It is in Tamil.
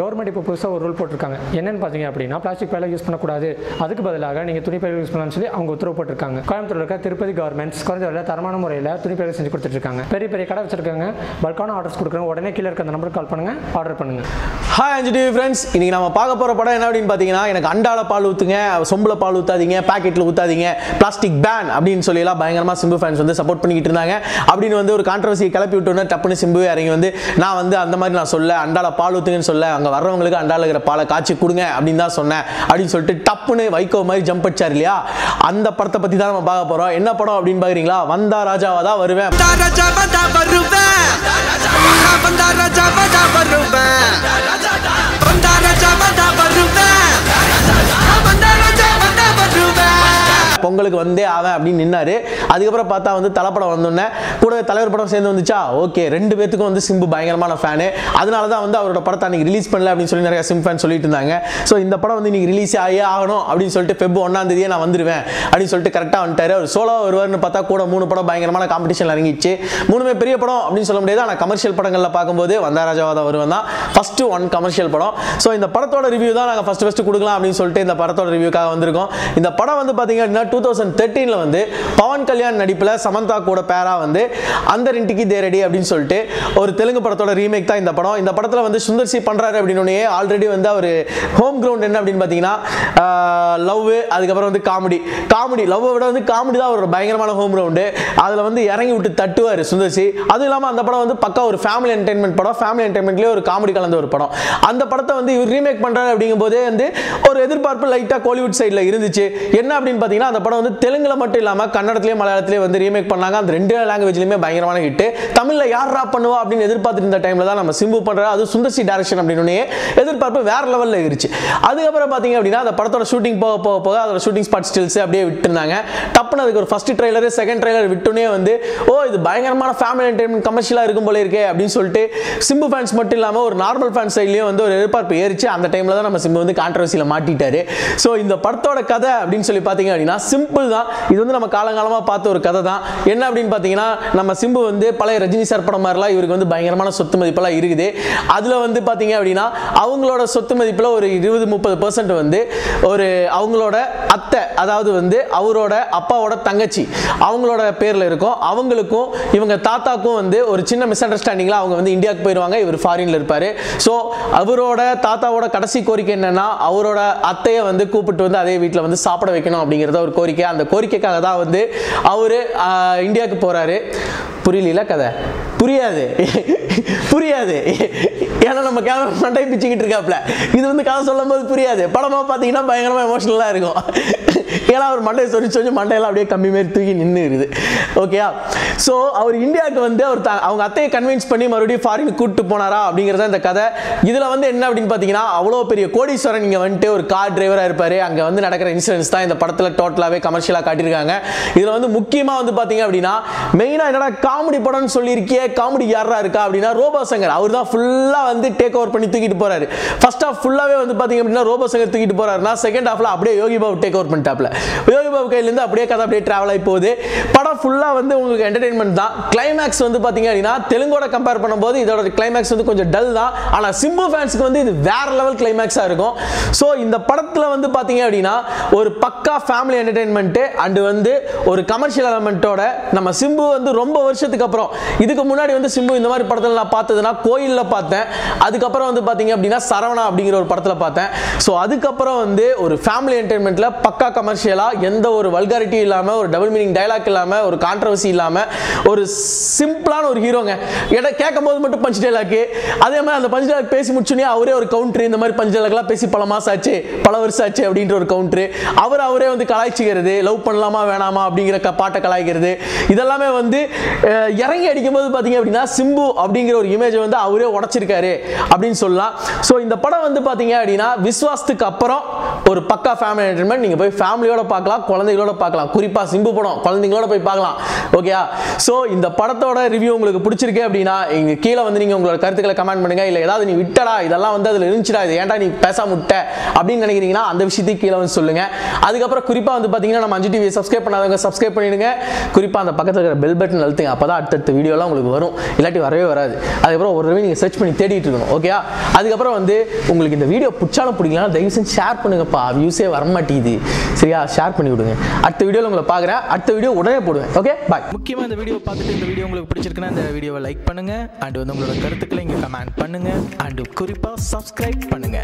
கவர்மெண்ட் இப்போ புதுசாக ஒரு ரூல் போட்டிருக்காங்க. என்னன்னு பார்த்தீங்க அப்படின்னா பிளாஸ்டிக் பையில யூஸ் பண்ணக்கூடாது, அதுக்கு பதிலாக நீங்கள் துணி பையில யூஸ் பண்ணலாம்னு சொல்லி அவங்க உத்தரவு போட்டிருக்காங்க. கோயம்புத்தூர் இருக்க திருப்பதி கவர்மெண்ட்ஸ் குறைஞ்ச விலையில் தரமான முறையில் துணி பையில செஞ்சு கொடுத்துட்ருக்காங்க. பெரிய பெரிய கடை வச்சிருக்காங்க, பல்கான ஆர்டர்ஸ் கொடுக்குறாங்க. உடனே கீழே இருக்க அந்த நம்பருக்கு கால் பண்ணுங்க, ஆர்டர் பண்ணுங்க. ஹாய் அஞ்சு ஃப்ரெண்ட்ஸ், இன்னைக்கு நம்ம பார்க்க போகிற படம் என்ன அப்படின்னு பார்த்தீங்கன்னா, எனக்கு அண்டால பால் ஊற்றுங்க, சொம்பில் பால் ஊற்றாதீங்க, பேக்கெட்டில் ஊற்றாதீங்க, பிளாஸ்டிக் பேன் அப்படின்னு சொல்லிலாம் பயங்கரமாக சிம்பு ஃபேன்ஸ் வந்து சப்போர்ட் பண்ணிக்கிட்டு இருந்தாங்க. அப்படின்னு வந்து ஒரு கான்ட்ரவர்சியை கிளப்பி விட்டோன்னே டப்புன்னு சிம்பு இறங்கி வந்து நான் வந்து அந்த மாதிரி நான் சொல்ல அண்டால பால் ஊற்றுங்கன்னு சொல்ல, அங்கே வர்றவங்களுக்கு அண்டால இருக்கிற பாலை காய்ச்சி கொடுங்க அப்படின்னு தான் சொன்னேன் அப்படின்னு சொல்லிட்டு டப்புன்னு வைகோ மாதிரி ஜம்ப் அடிச்சார் இல்லையா. அந்த படத்தை பற்றி தான் நம்ம பார்க்க போகிறோம். என்ன படம் அப்படின்னு பார்க்குறீங்களா? வந்தா ராஜாவா தான் வருவேன். பொங்கலுக்கு வந்தே ஆவேன் அப்படின்னு நின்னாரு. அதுக்கப்புறம் பார்த்தா வந்து தலைப்படம் வந்தோடனே கூட தலைவர் படம் சேர்ந்து வந்துச்சா, ஓகே ரெண்டு பேத்துக்கும் வந்து சிம்பு பயங்கரமான ஃபேனு. அதனால தான் வந்து அவரோட படத்தை அன்னைக்கு ரிலீஸ் பண்ணல அப்படின்னு சொல்லி நிறைய சிம்பு ஃபேன் சொல்லிட்டு இருந்தாங்க. ஸோ இந்த படம் வந்து இன்னைக்கு ரிலீஸ் ஆகியே ஆகணும் அப்படின்னு சொல்லிட்டு Feb 1 நான் வந்துடுவேன் அப்படின்னு சொல்லிட்டு கரெக்டாக வந்துட்டாரு. அவர் சோலோ வருவார்னு பார்த்தா கூட 3 படம் பயங்கரமான காம்படிஷன் இறங்கிச்சு. 3மே பெரிய படம் அப்படின்னு சொல்ல முடியாது. ஆனால் கமர்ஷியல் படங்களில் பார்க்கும்போது வந்தா ராஜாவா தான் வருவேன் தான் ஃபர்ஸ்ட் ஒன் கமர்ஷியல் படம். ஸோ இந்த படத்தோட ரிவ்யூ தான் நாங்கள் ஃபர்ஸ்ட் கொடுக்கலாம் அப்படின்னு சொல்லிட்டு இந்த படத்தோட ரிவ்யூக்காக வந்திருக்கோம். இந்த படம் வந்து பார்த்தீங்க அப்படின்னா 2013 வந்து பவன் கல்யாண் நடிப்பில் சமந்தா கூட பேரா வந்து அந்த இன்டிக்கு தேரடி அப்படின்னு சொல்லிட்டு ஒரு தெலுங்கு படத்தோட ரீமேக் தான் இந்த படம். இந்த படத்தில் வந்து சுந்தர் சி பண்றாரு அப்படின்னு ஆல்ரெடி வந்து அவர் ஹோம் கிரவுண்ட் என்ன அப்படின்னு பார்த்தீங்கன்னா லவ், அதுக்கப்புறம் வந்து காமெடி லவ் விட வந்து காமெடி தான் ஒரு பயங்கரமான ஹோம் கிரவுண்டு. அதில் வந்து இறங்கி விட்டு தட்டுவார் சுந்தர் சி. அதுவும் இல்லாமல் அந்த படம் வந்து பக்கா ஒரு ஃபேமிலி என்டர்டைன்மெண்ட் படம். ஃபேமிலி என்டர்டைன்மெண்ட்லேயே ஒரு காமெடி கலந்த ஒரு படம். அந்த படத்தை வந்து இவர் ரீமேக் பண்றாரு அப்படிங்கும் போதே வந்து ஒரு எதிர்பார்ப்பு லைட்டாக கோலிவுட் சைடில் இருந்துச்சு. என்ன அப்படின்னு பார்த்தீங்கன்னா, அந்த படம் வந்து தெலுங்குல மட்டும் இல்லாமல் கன்னடத்திலேயே மலையாளத்திலேயே வந்து ரீமேக் பண்ணாங்க. அந்த 2 லாங்குவேஜ்லையுமே பயங்கரமான ஹிட். தமிழில் யார் ரா பண்ணுவா அப்படின்னு எதிர்பார்த்துட்டு இருந்த டைமில் தான் நம்ம சிம்பு பண்ணுறாரு. அது சுந்தர் சி டைரக்ஷன் அப்படின்னு எதிர்பார்ப்பு வேற லெவலில் இருந்துச்சு. அதுக்கப்புறம் பார்த்தீங்க அப்படின்னா அந்த படத்தோட ஷூட்டிங் போக அதோட ஷூட்டிங் ஸ்பாட் ஸ்டில்ஸ் அப்படியே விட்டுருந்தாங்க. டப்புன்னு அதுக்கு ஒரு ஃபர்ஸ்ட் ட்ரைலர் செகண்ட் ட்ரைலர் விட்டுனே வந்து ஓ இது பயங்கரமான ஃபேமிலி என்டர்டைன்மெண்ட் கமர்ஷியலாக இருக்கும் போல இருக்கே அப்படின்னு சொல்லிட்டு சிம்பு ஃபேன்ஸ் மட்டும் இல்லாமல் ஒரு நார்மல் ஃபேன்ஸ் சைட்லேயும் வந்து ஒரு எதிர்பார்ப்பு ஏறிச்சு. அந்த டைமில் தான் நம்ம சிம்பு வந்து கான்ட்ரவர்சியில் மாட்டிட்டாரு. ஸோ இந்த படத்தோட கதை அப்படின்னு சொல்லி பார்த்தீங்க அப்படின்னா சிம்பிள் தான். இது வந்து நம்ம காலங்காலமாக பார்த்த ஒரு கதை தான். என்ன அப்படின்னு பார்த்தீங்கன்னா, நம்ம சிம்பு வந்து பழைய ரஜினி சார் படம் மாதிரிலாம் இவருக்கு வந்து பயங்கரமான சொத்து மதிப்பெல்லாம் இருக்குது. அதில் வந்து பார்த்தீங்க அப்படின்னா அவங்களோட சொத்து மதிப்பில் ஒரு 20-30% வந்து ஒரு அவங்களோட அத்தை, அதாவது வந்து அவரோட அப்பாவோட தங்கச்சி அவங்களோட பேரில் இருக்கும். அவங்களுக்கும் இவங்க தாத்தாக்கும் வந்து ஒரு சின்ன மிஸ் அண்டர்ஸ்டாண்டிங்கில் அவங்க வந்து இந்தியாவுக்கு போயிடுவாங்க. இவர் ஃபாரின்ல இருப்பார். ஸோ அவரோட தாத்தாவோட கடைசி கோரிக்கை என்னன்னா, அவரோட அத்தையை வந்து கூப்பிட்டு வந்து அதே வீட்டில் வந்து சாப்பிட வைக்கணும் அப்படிங்கிறத ஒரு கோரிக்கை. அந்த கோரிக்கைக்காக தான் வந்து அவரு இந்தியாவுக்கு போறாரு. புரியல கதை புரியாது ஏன்னா நம்ம கேமரா மண்டை பிச்சுக்கிட்டு இருக்காப்ல. இது வந்து கதை சொல்லும் போது புரியாது. படமா பார்த்தீங்கன்னா பயங்கரமா எமோஷனலா இருக்கும். ஏன்னா அவர் மண்டையை சொல்லி மண்டையெல்லாம் அப்படியே கம்மி மாரி தூக்கி நின்று இருக்குது. ஓகேயா? ஸோ அவர் இந்தியாவுக்கு வந்து அவங்க அத்தையை கன்வின்ஸ் பண்ணி மறுபடியும் ஃபாரினுக்கு கூப்பிட்டு போனாரா அப்படிங்கிறத இந்த கதை. இதில் வந்து என்ன அப்படின்னு பார்த்தீங்கன்னா, அவ்வளோ பெரிய கோடீஸ்வரன் இங்கே வந்துட்டு ஒரு கார் டிரைவராக இருப்பார். அங்கே வந்து நடக்கிற இன்சிடென்ட்ஸ் தான் இந்த படத்தில் டோட்டலாகவே கமர்ஷியலாக காட்டியிருக்காங்க. இதில் வந்து முக்கியமாக வந்து பார்த்தீங்க அப்படின்னா மெயினாக என்னடா காமெடி படம்னு சொல்லியிருக்கே, காமெடி யாரா இருக்கா அப்படின்னா ரோபோ சங்கர். அவர் தான் ஃபுல்லாக வந்து டேக் ஓவர் பண்ணி தூக்கிட்டு போறாரு. ஃபர்ஸ்ட் ஹாஃப் ஃபுல்லாகவே வந்து பார்த்தீங்க அப்படின்னா ரோபோ சங்கர் தூக்கிட்டு போறாருன்னா, செகண்ட் ஹாஃப்ல அப்படியே யோகி பாபு டேக் ஓவர் பண்ணிட்டாப்ல. யோகி பாபு கையிலேருந்து அப்படியே கதை அப்படியே டிராவல் ஆகி போகுது. படம் ஃபுல்லாக வந்து உங்களுக்கு என்டர்டைன்மெண்ட் தான். கிளைமேக்ஸ் வந்து பார்த்தீங்க அப்படின்னா தெலுங்கோட கம்பேர் பண்ணும்போது இதோட கிளைமேக்ஸ் வந்து கொஞ்சம் டல் தான். ஆனால் சிம்பு ஃபேன்ஸ்க்கு வந்து இது வேற லெவல் கிளைமேக்ஸாக இருக்கும். ஸோ இந்த படத்தில் வந்து பார்த்தீங்க அப்படின்னா ஒரு பக்கா ஃபேமிலி என்டர்டைன்மெண்ட் அண்ட் வந்து ஒரு கமர்ஷியல் எலமெண்ட்டோட நம்ம சிம்பு வந்து ரொம்ப வருஷத்துக்கு அப்புறம், இதுக்கு முன்னாடி வந்து சிம்பு இந்த மாதிரி படத்தில் நான் பார்த்ததுன்னா கோயிலில் பார்த்தேன். அதுக்கப்புறம் வந்து பார்த்தீங்க அப்படின்னா சரவணா அப்படிங்கிற ஒரு படத்தில் பார்த்தேன். ஸோ அதுக்கப்புறம் வந்து ஒரு ஃபேமிலி என்டர்டைன்மெண்ட்ல பக்கா கமர்ஷியலா எந்த ஒரு வல்காரிட்டி இல்லாமல், ஒரு டபுள் மீனிங் டைலாக் இல்லாமல், ஒரு கான்ட்ரவர்சி இல்லாமல் ஒரு சிம்பிளான ஒரு ஹீரோங்க. கேட்கும் போது மட்டும் பஞ்ச் டைலாக், அதே மாதிரி அந்த பஞ்ச் டைலாக் பேசி முடிச்சுனே அவரே ஒரு கவுண்டர், இந்த மாதிரி பஞ்ச் டைலாக்லாம் பேசி பல மாசம் ஆச்சு, பல வருஷம் ஆச்சு அப்படின்ற ஒரு கவுண்டர், அவரே வந்து கலாய்ச்சிக்கிறது, லவ் பண்ணலாமா வேணாமா அப்படிங்கிற பாட்டை கலாய்க்கிறது, இதெல்லாமே வந்து இறங்கி அடிக்கும் போது பார்த்தீங்க அப்படின்னா சிம்பு அப்படிங்கிற ஒரு இமேஜ் வந்து அவரே உடைச்சிருக்காரு அப்படின்னு சொல்லலாம். ஸோ இந்த படம் வந்து பார்த்தீங்க அப்படின்னா விஸ்வாசத்துக்கு அப்புறம் ஒரு பக்கா ஃபேமிலி என்டர்டைன்மெண்ட். நீங்கள் போய் ஃபேமிலி ஃபேமிலியோட பார்க்கலாம், குழந்தைகளோட பார்க்கலாம். குறிப்பா சிம்பு படம் குழந்தைங்களோட போய் பார்க்கலாம். ஓகேயா? சோ இந்த படத்தோட ரிவ்யூ உங்களுக்கு பிடிச்சிருக்கு அப்படின்னா இங்க கீழே வந்து நீங்க உங்களோட கருத்துக்களை கமெண்ட் பண்ணுங்க. இல்ல ஏதாவது நீ விட்டடா இதெல்லாம் வந்து அதுல இருந்துச்சுடா இது ஏன்டா நீ பேசாம விட்ட அப்படின்னு நினைக்கிறீங்கன்னா அந்த விஷயத்தையும் கீழே வந்து சொல்லுங்க. அதுக்கப்புறம் குறிப்பா வந்து பாத்தீங்கன்னா நம்ம 5 டிவியை சப்ஸ்கிரைப் பண்ணாதவங்க சப்ஸ்கிரைப் பண்ணிடுங்க. குறிப்பா அந்த பக்கத்துல இருக்கிற பெல் பட்டன் அழுத்துங்க. அப்பதான் அடுத்தடுத்த வீடியோலாம் உங்களுக்கு வரும், இல்லாட்டி வரவே வராது. அதுக்கப்புறம் ஒரு தடவை நீங்க சர்ச் பண்ணி தேடிட்டு இருக்கணும். ஓகேயா? அதுக்கப்புறம் வந்து உங்களுக்கு இந்த வீடியோ பிடிச்சாலும் பிடிக்கலாம் தயவு செஞ்சு ஷேர் பண்ணுங்கப்பா, வியூஸே வர மாட்டேங்குது. சரியா? ஷேர் பண்ணி விடுங்க. அடுத்த வீடியோல உங்களை பார்க்குறேன். அடுத்த வீடியோ உடனே போடுவேன். Okay bye. முக்கியமாக இந்த வீடியோ பார்த்துட்டு இந்த வீடியோ உங்களுக்கு பிடிச்சிருக்குன்னா இந்த வீடியோவை லைக் பண்ணுங்க அண்ட் வந்து உங்களோட கருத்துக்களை இங்கே கமெண்ட் பண்ணுங்க அண்ட் குறிப்பாக சப்ஸ்கிரைப் பண்ணுங்க.